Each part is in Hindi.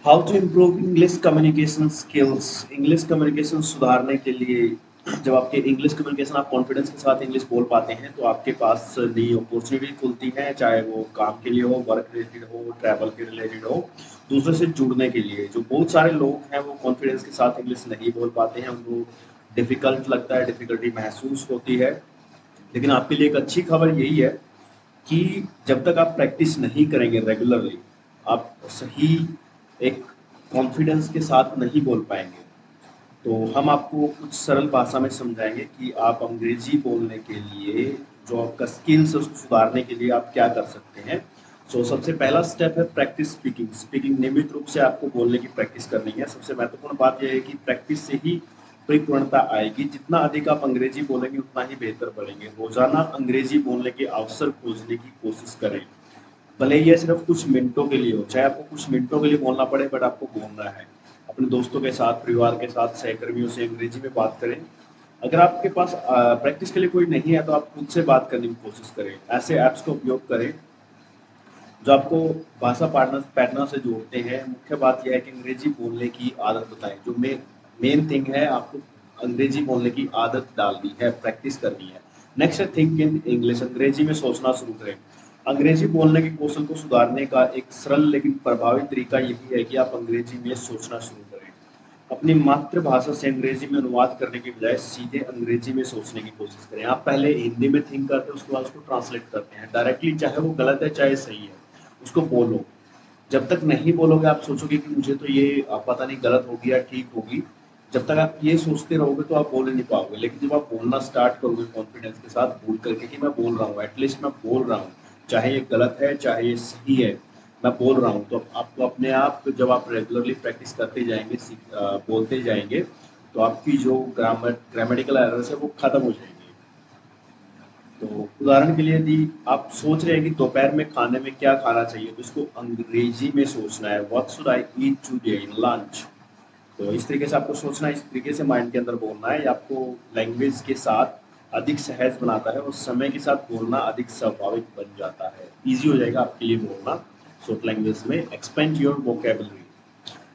How to improve English communication skills. English communication सुधारने के लिए जब आपके इंग्लिश कम्युनिकेशन आप कॉन्फिडेंस के साथ इंग्लिश बोल पाते हैं तो आपके पास नई अपॉर्चुनिटी खुलती है, चाहे वो काम के लिए हो, वर्क रिलेटेड हो, ट्रैवल के रिलेटेड हो, दूसरे से जुड़ने के लिए। जो बहुत सारे लोग हैं वो कॉन्फिडेंस के साथ इंग्लिश नहीं बोल पाते हैं, उनको डिफिकल्ट लगता है, डिफिकल्टी महसूस होती है। लेकिन आपके लिए एक अच्छी खबर यही है कि जब तक आप प्रैक्टिस नहीं करेंगे रेगुलरली, आप सही एक कॉन्फिडेंस के साथ नहीं बोल पाएंगे। तो हम आपको कुछ सरल भाषा में समझाएंगे कि आप अंग्रेजी बोलने के लिए जो आपका स्किल्स है उसको सुधारने के लिए आप क्या कर सकते हैं। सबसे पहला स्टेप है प्रैक्टिस स्पीकिंग। स्पीकिंग नियमित रूप से आपको बोलने की प्रैक्टिस करनी है। सबसे महत्वपूर्ण बात यह है कि प्रैक्टिस से ही परिपूर्णता आएगी। जितना अधिक आप अंग्रेजी बोलेंगे उतना ही बेहतर बढ़ेंगे। रोजाना अंग्रेजी बोलने के अवसर खोजने की कोशिश करें, भले ही ये सिर्फ कुछ मिनटों के लिए हो, चाहे आपको कुछ मिनटों के लिए बोलना पड़े, बट आपको बोलना है। अपने दोस्तों के साथ, परिवार के साथ, सहकर्मियों से अंग्रेजी में बात करें। अगर आपके पास प्रैक्टिस के लिए कोई नहीं है तो आप खुद से बात करने की कोशिश करें। ऐसे ऐप्स का उपयोग करें जो आपको भाषा पार्टनर पैटर्न से जोड़ते हैं। मुख्य बात यह है कि अंग्रेजी बोलने की आदत बताएं। जो मेन थिंग है, आपको अंग्रेजी बोलने की आदत डालनी है, प्रैक्टिस करनी है। नेक्स्ट है थिंक इन इंग्लिश। अंग्रेजी में सोचना शुरू करें। अंग्रेजी बोलने के कौशल को सुधारने का एक सरल लेकिन प्रभावी तरीका यही है कि आप अंग्रेजी में सोचना शुरू करें। अपनी मातृभाषा से अंग्रेजी में अनुवाद करने की बजाय सीधे अंग्रेजी में सोचने की कोशिश करें। आप पहले हिंदी में थिंक करते हैं, उसके बाद उसको ट्रांसलेट करते हैं डायरेक्टली, चाहे वो गलत है चाहे सही है, उसको बोलो। जब तक नहीं बोलोगे आप सोचोगे कि मुझे तो ये पता नहीं गलत होगी या ठीक होगी। जब तक आप ये सोचते रहोगे तो आप बोल नहीं पाओगे। लेकिन जब आप बोलना स्टार्ट करोगे कॉन्फिडेंस के साथ बोल करके कि मैं बोल रहा हूँ, एटलीस्ट मैं बोल रहा हूँ, चाहे ये गलत है चाहे ये सही है, मैं बोल रहा हूँ, तो आपको अपने आप जब आप रेगुलरली प्रैक्टिस करते जाएंगे, बोलते जाएंगे, तो आपकी जो ग्रामेटिकल एरर्स है वो खत्म हो जाएंगी। तो उदाहरण के लिए यदि आप सोच रहे हैं कि दोपहर में खाने में क्या खाना चाहिए, तो इसको अंग्रेजी में सोचना है, what should I eat today in lunch. तो इस तरीके से आपको सोचना है, इस तरीके से माइंड के अंदर बोलना है। ये आपको लैंग्वेज के साथ अधिक सहज बनाता है और समय के साथ बोलना अधिक स्वाभाविक बन जाता है। ईजी हो जाएगा आपके लिए बोलना शॉर्ट लैंग्वेज में। Expand your vocabulary.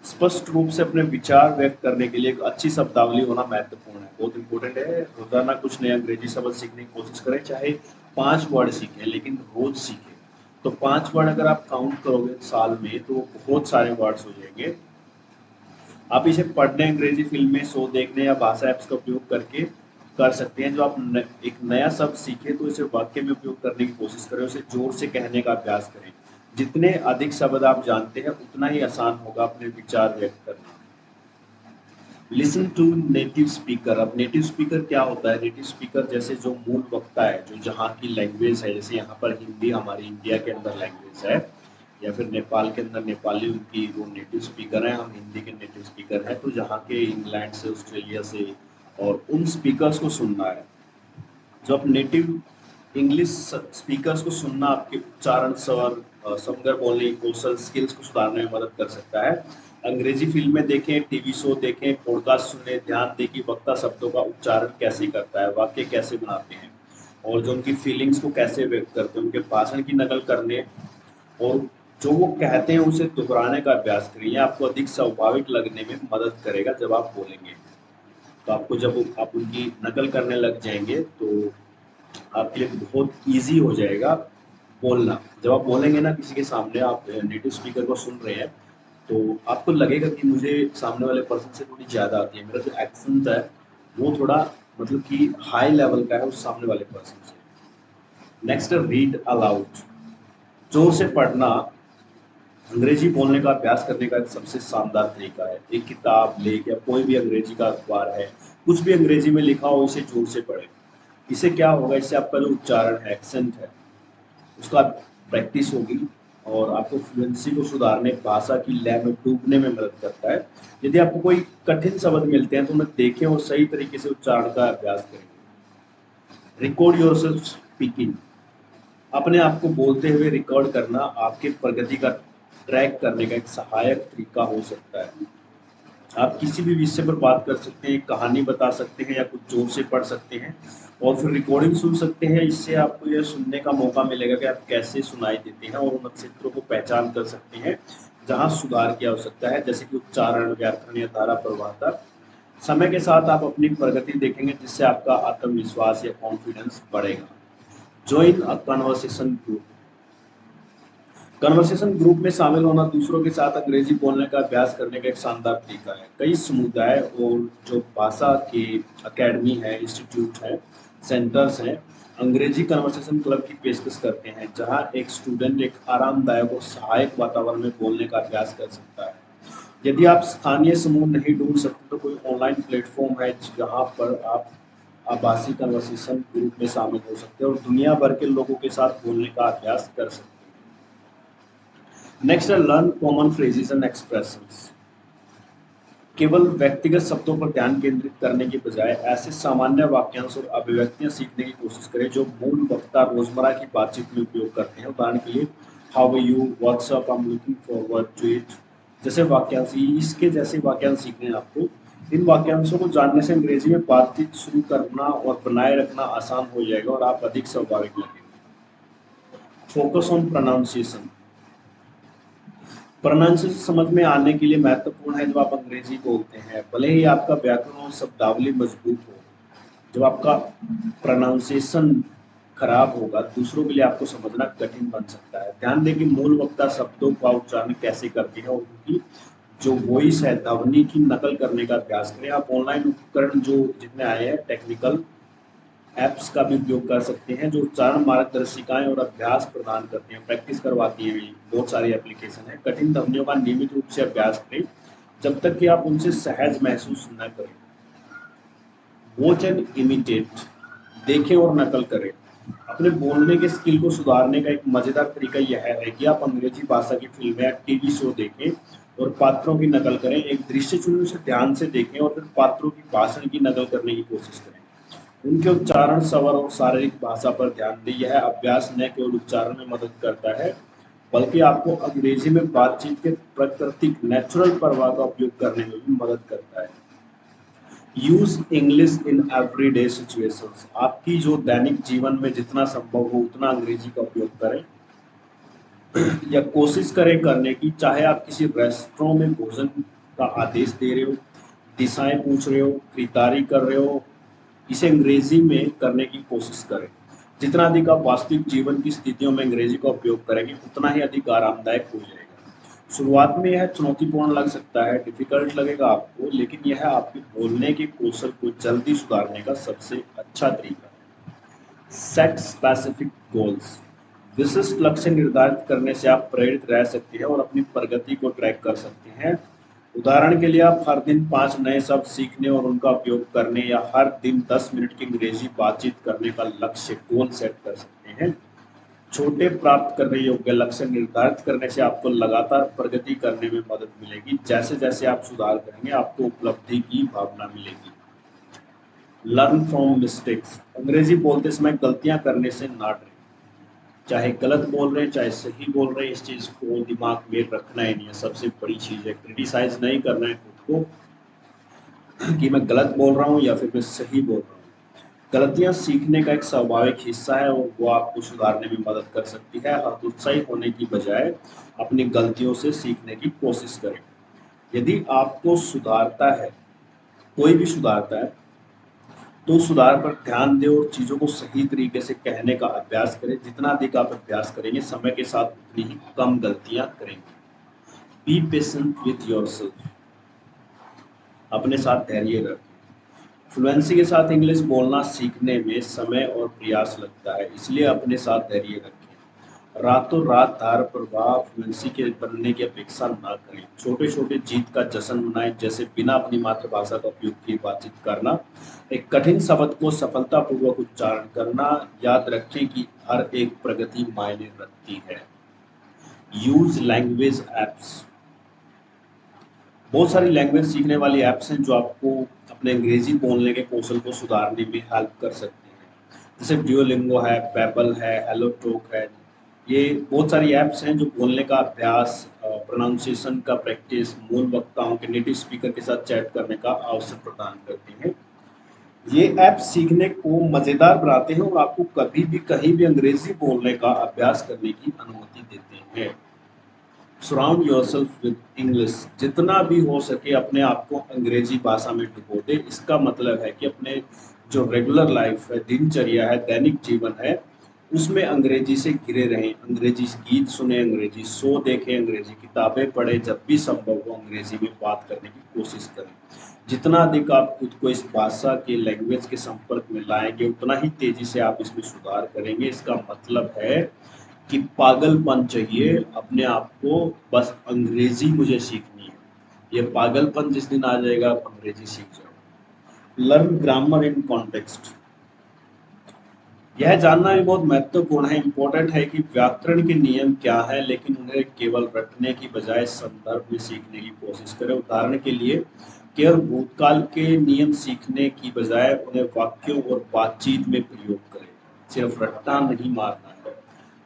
स्पष्ट रूप से अपने विचार व्यक्त करने के लिए एक अच्छी शब्दावली होना महत्वपूर्ण है, बहुत इंपॉर्टेंट है। रोजाना कुछ नए अंग्रेजी शब्द सीखने की कोशिश करें, चाहे 5 वर्ड सीखें, लेकिन रोज सीखें। तो 5 वर्ड अगर आप काउंट करोगे साल में तो बहुत सारे वर्ड्स हो जाएंगे। आप इसे पढ़ने, अंग्रेजी फिल्में, शो देखने या भाषा ऐप्स का उपयोग करके कर सकते हैं। जो आप एक नया शब्द सीखे तो इसे वाक्य में उपयोग करने की कोशिश करें, उसे जोर से कहने का अभ्यास करें। जितने अधिक शब्द आप जानते हैं उतना ही आसान होगा अपने विचार व्यक्त करना। Listen to native speaker. अब नेटिव स्पीकर क्या होता है? नेटिव स्पीकर जैसे जो मूल वक्ता है, जो जहाँ की लैंग्वेज है, जैसे यहाँ पर हिंदी हमारी इंडिया के अंदर लैंग्वेज है, या फिर नेपाल के अंदर नेपाली उनकी वो नेटिव स्पीकर है, हम हिंदी के नेटिव स्पीकर हैं। तो जहाँ के इंग्लैंड से, ऑस्ट्रेलिया से, और उन स्पीकर्स को सुनना है। जो आप नेटिव इंग्लिश स्पीकर्स को सुनना आपके उच्चारण, स्वर, समगर बोलने की कौशल, स्किल्स को सुधारने में मदद कर सकता है। अंग्रेजी फिल्में देखें, टीवी शो देखें, पॉडकास्ट सुने, ध्यान दें कि वक्ता शब्दों का उच्चारण कैसे करता है, वाक्य कैसे बनाते हैं, और जो उनकी फीलिंग्स को कैसे व्यक्त करते हैं। उनके भाषण की नकल करने और जो वो कहते हैं उसे दोहराने का अभ्यास करें। ये आपको अधिक स्वाभाविक लगने में मदद करेगा जब आप बोलेंगे। तो आपको जब आप उनकी नकल करने लग जाएंगे तो आपके लिए बहुत ईज़ी हो जाएगा बोलना। जब आप बोलेंगे ना किसी के सामने, आप नेटिव स्पीकर को सुन रहे हैं, तो आपको लगेगा कि मुझे सामने वाले पर्सन से थोड़ी ज़्यादा आती है। मेरा जो एक्सेंट है वो थोड़ा मतलब कि हाई लेवल का है उस सामने वाले पर्सन से। नेक्स्ट है रीड अलाउड। जोर से पढ़ना अंग्रेजी बोलने का अभ्यास करने का एक सबसे शानदार तरीका है। एक किताब, लेख या कोई भी अंग्रेजी का अखबार है, कुछ भी अंग्रेजी में लिखा हो इसे जोर से पढ़ें। इससे क्या होगा? इससे आपका जो उच्चारण है, एक्सेंट है, उसका प्रैक्टिस होगी और आपको फ्लुएंसी को सुधारने, भाषा की लय में डूबने में मदद करता है। यदि आपको कोई कठिन शब्द मिलते हैं तो उन्हें देखें और सही तरीके से उच्चारण का अभ्यास करें। Record yourself speaking. अपने आप को बोलते हुए रिकॉर्ड करना आपके प्रगति का ट्रैक करने का एक सहायक तरीका हो सकता है। आप किसी भी विषय पर बात कर सकते हैं, कहानी बता सकते हैं या कुछ जोर से पढ़ सकते हैं और फिर रिकॉर्डिंग सुन सकते हैं। इससे आपको यह सुनने का मौका मिलेगा कि आप कैसे सुनाई देते हैं और उन नक्षत्रों को पहचान कर सकते हैं जहां सुधार की आवश्यकता है, जैसे कि उच्चारण, व्याकरण या धारा प्रवाहता। समय के साथ आप अपनी प्रगति देखेंगे, जिससे आपका आत्मविश्वास या कॉन्फिडेंस बढ़ेगा। Join a conversation group. Conversation group में शामिल होना दूसरों के साथ अंग्रेजी बोलने का अभ्यास करने का एक शानदार तरीका है। कई समुदाय और जो भाषा के अकेडमी है, इंस्टीट्यूट है, सेंटर्स हैं, अंग्रेजी कन्वर्सेशन क्लब की पेशकश करते हैं, जहां एक स्टूडेंट एक आरामदायक और सहायक वातावरण में बोलने का अभ्यास कर सकता है। यदि आप स्थानीय समूह नहीं ढूंढ सकते तो कोई ऑनलाइन प्लेटफॉर्म है जहां पर आप आभासी कन्वर्सेशन ग्रुप में शामिल हो सकते हैं और दुनिया भर के लोगों के साथ बोलने का अभ्यास कर सकते हैं। नेक्स्ट है learn common phrases and expressions. केवल व्यक्तिगत शब्दों पर ध्यान केंद्रित करने की बजाय ऐसे सामान्य वाक्यांश और अभिव्यक्तियां सीखने की कोशिश करें जो मूल वक्ता रोजमर्रा की बातचीत में उपयोग करते हैं। उदाहरण के लिए, how are you, what's up, I am looking forward to it, जैसे वाक्यांश, इसके जैसे वाक्यांश सीखने हैं आपको। इन वाक्यांशों को जानने से अंग्रेजी में बातचीत शुरू करना और बनाए रखना आसान हो जाएगा और आप अधिक स्वाभाविक लगेंगे। Focus on pronunciation. प्रोनाउंसिएशन समझ में आने के लिए महत्वपूर्ण है। जब आप अंग्रेजी बोलते हैं, भले ही आपका व्याकरण और शब्दावली मजबूत हो, जब आपका प्रोनाउंसिएशन खराब होगा, दूसरों के लिए आपको समझना कठिन बन सकता है। ध्यान दें कि मूल वक्ता शब्दों का उच्चारण कैसे करते हैं और उनकी जो वॉइस है, ध्वनि की नकल करने का अभ्यास करें। आप ऑनलाइन उपकरण जो जितने आए हैं, टेक्निकल ऐप्स का भी उपयोग कर सकते हैं, जो उच्चारण मार्गदर्शिकाएं और अभ्यास प्रदान करते हैं, प्रैक्टिस करवाती हैं। बहुत सारी एप्लीकेशन है। कठिन ध्वनियों का नियमित रूप से अभ्यास करें जब तक कि आप उनसे सहज महसूस न करें। Watch and imitate. देखें और नकल करें। अपने बोलने के स्किल को सुधारने का एक मजेदार तरीका यह है कि आप अंग्रेजी भाषा की फिल्में या टीवी शो देखें और पात्रों की नकल करें। एक दृश्य चुनें, उसे ध्यान से देखें और फिर पात्रों की भाषण की नकल करने की कोशिश करें। उनके उच्चारण, स्वर और शारीरिक भाषा पर ध्यान दें। यह अभ्यास न केवल उच्चारण में मदद करता है, बल्कि आपको अंग्रेजी में बातचीत के प्राकृतिक नेचुरल प्रवाह का उपयोग करने में भी मदद करता है। Use English in everyday situations. आपकी जो दैनिक जीवन में जितना संभव हो उतना अंग्रेजी का उपयोग करें या कोशिश करें करने की। चाहे आप किसी रेस्टोरेंट में भोजन का आदेश दे रहे हो, दिशाएं पूछ रहे हो, खरीदारी कर रहे हो, इसे अंग्रेजी में करने की कोशिश करें। जितना अधिक आप वास्तविक जीवन की स्थितियों में अंग्रेजी का उपयोग करेंगे, उतना ही अधिक आरामदायक हो जाएगा। शुरुआत में यह चुनौतीपूर्ण लग सकता है, डिफिकल्ट लगेगा आपको, लेकिन यह आपके बोलने के कौशल को जल्दी सुधारने का सबसे अच्छा तरीका है। Set specific goals. विशिष्ट लक्ष्य निर्धारित करने से आप प्रेरित रह सकते हैं और अपनी प्रगति को ट्रैक कर सकते हैं। उदाहरण के लिए, आप हर दिन 5 नए शब्द सीखने और उनका उपयोग करने या हर दिन 10 मिनट की अंग्रेजी बातचीत करने का लक्ष्य गोल सेट कर सकते हैं। छोटे प्राप्त करने योग्य लक्ष्य निर्धारित करने से आपको लगातार प्रगति करने में मदद मिलेगी। जैसे जैसे आप सुधार करेंगे, आपको उपलब्धि की भावना मिलेगी। Learn from mistakes. अंग्रेजी बोलते समय गलतियां करने से ना डरें। चाहे गलत बोल रहे हैं, चाहे सही बोल रहे हैं, इस चीज को दिमाग में रखना ही नहीं है। सबसे बड़ी चीज है, क्रिटिसाइज नहीं करना है खुद को कि मैं गलत बोल रहा हूँ या फिर मैं सही बोल रहा हूँ। गलतियां सीखने का एक स्वाभाविक हिस्सा है और वो आपको सुधारने में मदद कर सकती है। हतोत्साही होने की बजाय अपनी गलतियों से सीखने की कोशिश करें। यदि आपको सुधारता है, कोई भी सुधारता है, तो सुधार पर ध्यान दें और चीज़ों को सही तरीके से कहने का अभ्यास करें। जितना अधिक आप अभ्यास करेंगे, समय के साथ उतनी ही कम गलतियां करेंगे। Be patient with yourself. अपने साथ धैर्य रखें। फ्लुएंसी के साथ इंग्लिश बोलना सीखने में समय और प्रयास लगता है, इसलिए अपने साथ धैर्य रखें। रातों रात धार प्रवाह फ्लुएंसी के बनने की अपेक्षा ना करें। छोटे छोटे जीत का जश्न मनाएं, जैसे बिना अपनी मातृभाषा का उपयोग किए बातचीत करना, एक कठिन शब्द को सफलतापूर्वक उच्चारण करना। याद रखें कि हर एक प्रगति मायने रखती है। Use language apps. बहुत सारी लैंग्वेज सीखने वाली ऐप्स हैं जो आपको अपने अंग्रेजी बोलने के कौशल को सुधारने में हेल्प कर सकते हैं। जैसे ड्यूओलिंगो है, पेबल है, हेलो टॉक है। ये बहुत सारी ऐप्स हैं जो बोलने का अभ्यास, प्रोनाउंसिएशन का प्रैक्टिस, मूल वक्ताओं के नेटिव स्पीकर के साथ चैट करने का अवसर प्रदान करती हैं। ये ऐप्स सीखने को मज़ेदार बनाते हैं और आपको कभी भी कहीं भी अंग्रेजी बोलने का अभ्यास करने की अनुमति देते हैं। सराउंड योरसेल्फ विद इंग्लिश, जितना भी हो सके अपने आप को अंग्रेजी भाषा में डुबो दे। इसका मतलब है कि अपने जो रेगुलर लाइफ है, दिनचर्या है, दैनिक जीवन है, उसमें अंग्रेजी से घिरे रहें। अंग्रेजी गीत सुने, अंग्रेजी शो देखें, अंग्रेजी किताबें पढ़ें, जब भी संभव हो अंग्रेजी में बात करने की कोशिश करें। जितना अधिक आप खुद को इस भाषा के लैंग्वेज के संपर्क में लाएंगे, उतना ही तेजी से आप इसमें सुधार करेंगे। इसका मतलब है कि पागलपन चाहिए अपने आप को, बस अंग्रेजी मुझे सीखनी है। ये पागलपन जिस दिन आ जाएगा आप अंग्रेजी सीख जाओगे। लर्न ग्रामर इन कॉन्टेक्स्ट, यह जानना भी बहुत महत्वपूर्ण है, इम्पोर्टेंट है कि व्याकरण के नियम क्या है, लेकिन उन्हें केवल रटने की बजाय संदर्भ में सीखने की कोशिश करें। उदाहरण के लिए केवल भूतकाल के नियम सीखने की बजाय उन्हें वाक्यों और बातचीत में प्रयोग करें। सिर्फ रट्टा नहीं मारना है।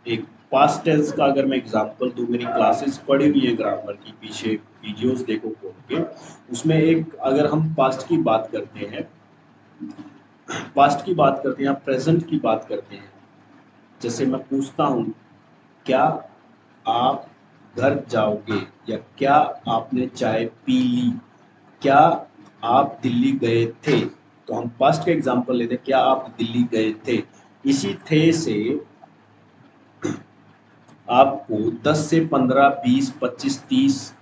एक पास्ट टेंस का अगर मैं एग्जांपल दूं, मेरी क्लासेस पड़ी हुई है ग्रामर की, पीछे वीडियोस देखो खोल के, उसमें एक अगर हम पास्ट की बात करते हैं, पास्ट की बात करते हैं या प्रेजेंट की बात करते हैं, जैसे मैं पूछता हूँ क्या आप घर जाओगे, या क्या आपने चाय पी ली, क्या आप दिल्ली गए थे, तो हम पास्ट का एग्जांपल लेते हैं, क्या आप दिल्ली गए थे। इसी थे से आपको 10 से 15, 20, 25, 30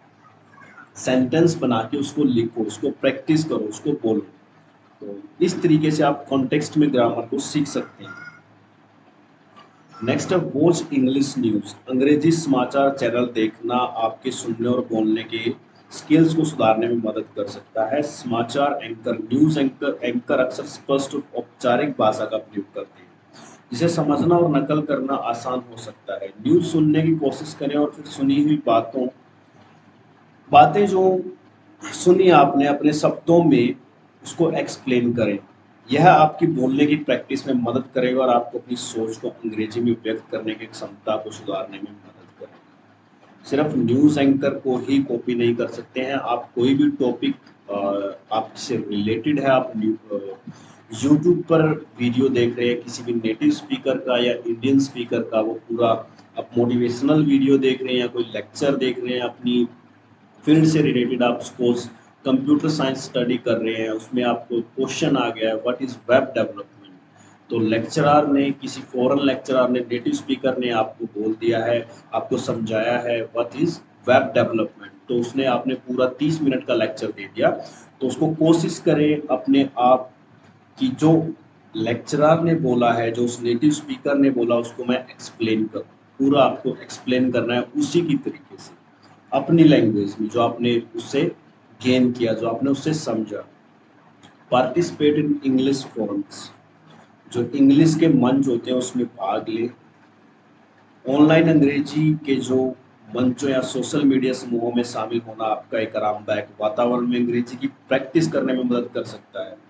सेंटेंस बना के उसको लिखो, उसको प्रैक्टिस करो, उसको बोलो। तो इस तरीके से आप कॉन्टेक्स्ट में ग्रामर को सीख सकते हैं। नेक्स्ट है वॉच इंग्लिश न्यूज, अंग्रेजी समाचार चैनल देखना आपके सुनने और बोलने के स्किल्स को सुधारने में मदद कर सकता है। समाचार एंकर, न्यूज एंकर अक्सर स्पष्ट और औपचारिक भाषा का प्रयोग करते हैं, जिसे समझना और नकल करना आसान हो सकता है। न्यूज सुनने की कोशिश करें और फिर सुनी हुई बातें जो सुनी आपने अपने शब्दों में उसको एक्सप्लेन करें। यह आपकी बोलने की प्रैक्टिस में मदद करेगा और आपको अपनी सोच को अंग्रेजी में व्यक्त करने की क्षमता को सुधारने में मदद करेगा। सिर्फ न्यूज़ एंकर को ही कॉपी नहीं कर सकते हैं आप, कोई भी टॉपिक आपसे रिलेटेड है, आप यूट्यूब पर वीडियो देख रहे हैं किसी भी नेटिव स्पीकर का या इंडियन स्पीकर का, वो पूरा आप मोटिवेशनल वीडियो देख रहे हैं या कोई लेक्चर देख रहे हैं अपनी फील्ड से रिलेटेड, आप सपोज कंप्यूटर साइंस स्टडी कर रहे हैं, उसमें आपको क्वेश्चन आ गया है व्हाट इज वेब डेवलपमेंट, तो लेक्चरर ने, किसी फॉरेन लेक्चरर ने, नेटिव स्पीकर ने आपको बोल दिया है, आपको समझाया है व्हाट इज वेब डेवलपमेंट, तो उसने आपने पूरा 30 मिनट का लेक्चर दे दिया। तो उसको कोशिश करें अपने आप कि जो लेक्चरर ने बोला है, जो उस नेटिव स्पीकर ने बोला, उसको मैं एक्सप्लेन करूँ। पूरा आपको एक्सप्लेन करना है उसी की तरीके से, अपनी लैंग्वेज में, जो आपने उससे गेन किया, जो आपने उससे समझा। पार्टिसिपेट इन इंग्लिश फोरम्स, जो इंग्लिश के मंच होते हैं उसमें भाग ले। ऑनलाइन अंग्रेजी के जो मंचों या सोशल मीडिया समूहों में शामिल होना आपका एक आरामदायक वातावरण में अंग्रेजी की प्रैक्टिस करने में मदद कर सकता है।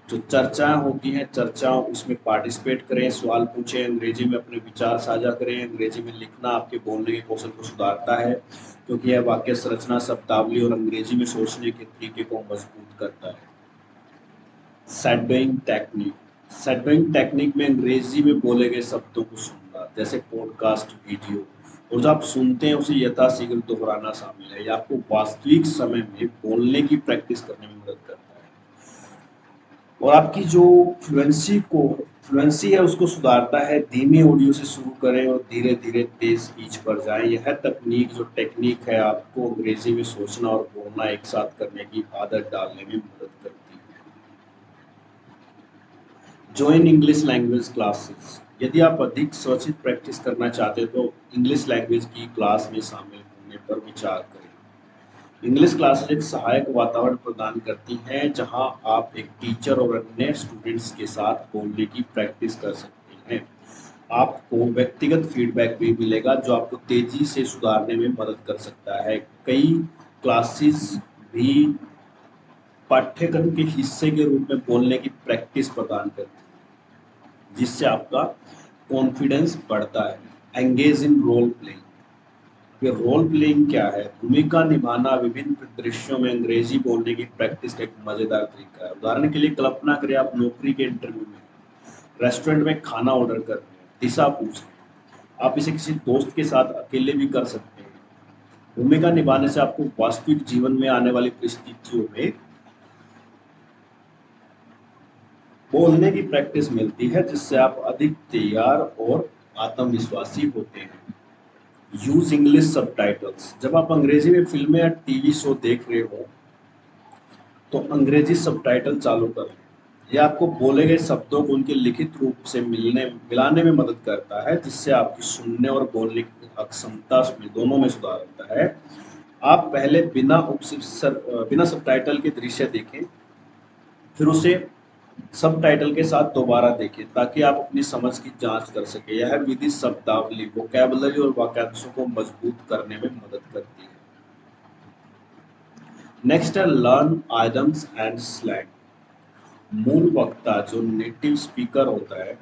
जो चर्चाएं होती हैं, चर्चाओं उसमें पार्टिसिपेट करें, सवाल पूछें, अंग्रेजी में अपने विचार साझा करें। अंग्रेजी में लिखना आपके बोलने के कौशल को सुधारता है, क्योंकि यह वाक्य संरचना, शब्दावली और अंग्रेजी में सोचने के तरीके को मजबूत करता है। शैडोइंग टेक्निक, शैडोइंग टेक्निक में अंग्रेजी में बोले गए शब्दों को सुनना, जैसे पॉडकास्ट, वीडियो, और जो आप सुनते हैं उसे यथाशीघ्र दोहराना शामिल है। यह आपको वास्तविक समय में बोलने की प्रैक्टिस करने में मदद करता है और आपकी जो फ्लुएंसी है उसको सुधारता है। धीमी ऑडियो से शुरू करें और धीरे धीरे तेज स्पीच पर जाएं। यह टेक्निक है आपको अंग्रेजी में सोचना और बोलना एक साथ करने की आदत डालने में मदद करती है। जॉइन इंग्लिश लैंग्वेज क्लासेस, यदि आप अधिक स्वचित प्रैक्टिस करना चाहते हैं तो इंग्लिश लैंग्वेज की क्लास में शामिल होने पर विचार करें। इंग्लिश क्लासेस एक सहायक वातावरण प्रदान करती हैं जहां आप एक टीचर और अन्य स्टूडेंट्स के साथ बोलने की प्रैक्टिस कर सकते हैं। आपको व्यक्तिगत फीडबैक भी मिलेगा जो आपको तेजी से सुधारने में मदद कर सकता है। कई क्लासेस भी पाठ्यक्रम के हिस्से के रूप में बोलने की प्रैक्टिस प्रदान करती है, जिससे आपका कॉन्फिडेंस बढ़ता है। एंगेज इन रोल प्लेइंग, ये रोल प्लेइंग क्या है? भूमिका निभाना विभिन्न परिदृश्यों में अंग्रेजी बोलने की प्रैक्टिस का एक मजेदार तरीका है। उदाहरण के लिए कल्पना करें आप नौकरी के इंटरव्यू में रेस्टोरेंट में खाना ऑर्डर कर रहे हैं, दिशा पूछ रहे हैं। आप इसे किसी दोस्त के साथ अकेले भी कर सकते हैं। भूमिका निभाने से आपको वास्तविक जीवन में आने वाली परिस्थितियों में बोलने की प्रैक्टिस मिलती है, जिससे आप अधिक तैयार और आत्मविश्वासी होते हैं। Use English subtitles. जब आप अंग्रेजी में फिल्में या टीवी शो देख रहे हो तो अंग्रेजी सबटाइटल चालू कर लें। यह आपको बोले गए शब्दों को उनके लिखित रूप से मिलाने में मदद करता है, जिससे आपकी सुनने और बोलने की अक्षमता में दोनों में सुधार होता है। आप पहले बिना सबटाइटल के दृश्य देखें, फिर उसे सबटाइटल के साथ दोबारा देखें ताकि आप अपनी समझ की जांच कर सकें। यह विधि शब्दावली, वोकैबुलरी और वाक्यांशों को मजबूत करने में मदद करती है। नेक्स्ट है लर्न आइटम्स एंड स्लैंग। मूल वक्ता जो नेटिव स्पीकर होता है,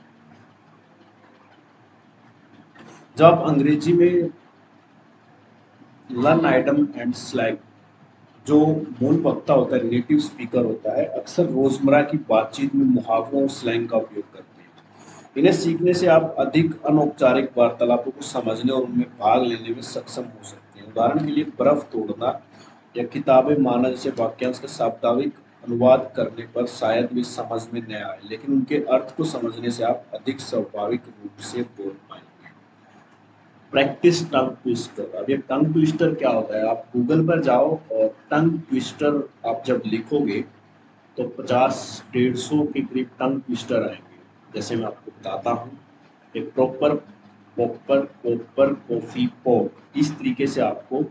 जब आप अंग्रेजी में लर्न आइटम एंड स्लैंग, जो मूल वक्ता होता है, नेटिव स्पीकर होता है, अक्सर रोजमर्रा की बातचीत में मुहावरों और स्लैंग का उपयोग करते हैं। इन्हें सीखने से आप अधिक अनौपचारिक वार्तालापों को समझने और उनमें भाग लेने में सक्षम हो सकते हैं। उदाहरण के लिए बर्फ तोड़ना या किताबें माना जैसे वाक्यांश का शाब्दिक अनुवाद करने पर शायद वे समझ में न आए, लेकिन उनके अर्थ को समझने से आप अधिक स्वाभाविक रूप से बोल पाएंगे। Practice tongue twister. अब ये टंग ट्विस्टर क्या होता है, आप गूगल पर जाओ और टंग ट्विस्टर आप जब लिखोगे तो 50-150 के करीब टंग ट्विस्टर आएंगे। जैसे मैं आपको बताता हूँ, एक proper popper copper coffee pot, इस तरीके से आपको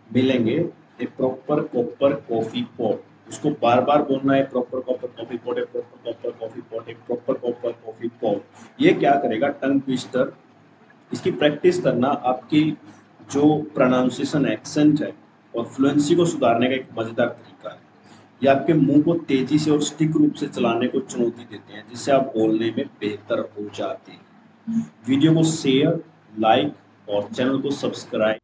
मिलेंगे। एक प्रॉपर कॉपर कॉफी पॉट, उसको बार बार बोलना है, प्रॉपर कॉपर कॉफी पॉट, एक प्रॉपर कॉपर कॉफी पॉट, एक प्रॉपर कॉपर कॉफी पॉट। ये क्या करेगा टंग ट्विस्टर, इसकी प्रैक्टिस करना आपकी जो प्रोनाउंसिएशन एक्सेंट है और फ्लुएंसी को सुधारने का एक मजेदार तरीका है। ये आपके मुंह को तेजी से और स्टिक रूप से चलाने को चुनौती देते हैं, जिससे आप बोलने में बेहतर हो जाते हैं। वीडियो को शेयर, लाइक और चैनल को सब्सक्राइब